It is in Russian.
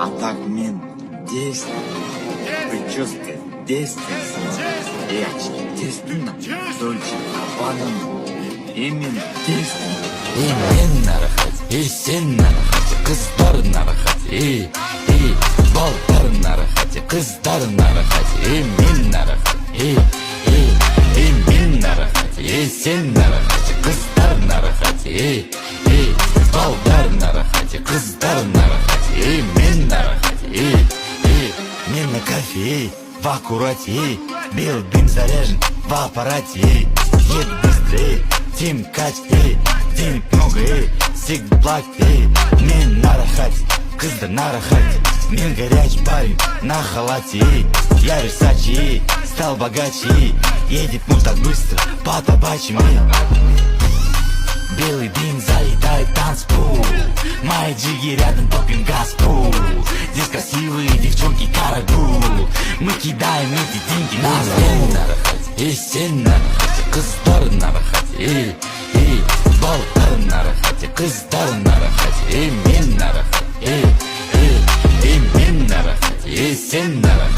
А так мен действую. Прическа действенная. Речь действенна. Дольче Габбана. Именно действенна. Мен нарахат, сен нарахат, кыздар нарахат, балдар нарахат, кыздар нарахат, мен нарахат, мен нарахат, сен нарахат, кыздар нарахат, балдар нарахат, кыздар нарахат, мен нарахат, мен на кофе, в аккурате, бел бим заряжен в аппарате, ед быстрее, тем качке, денег много, сиг-блак, мен нарахате, кыздар нарахате, мен горячий парень на халате, я Версачи, стал богаче, едет муж так быстро по табачьим. Белый дым залетает в танцпол, мои джиги рядом топим газпол. Здесь красивые девчонки карагул, мы кидаем эти деньги на стол. Нарахать, сен нарахать, кыздар нарахать, балдар нарахать, кыздар нарахать, мен нарахать, мен нарахать, сен нарахать.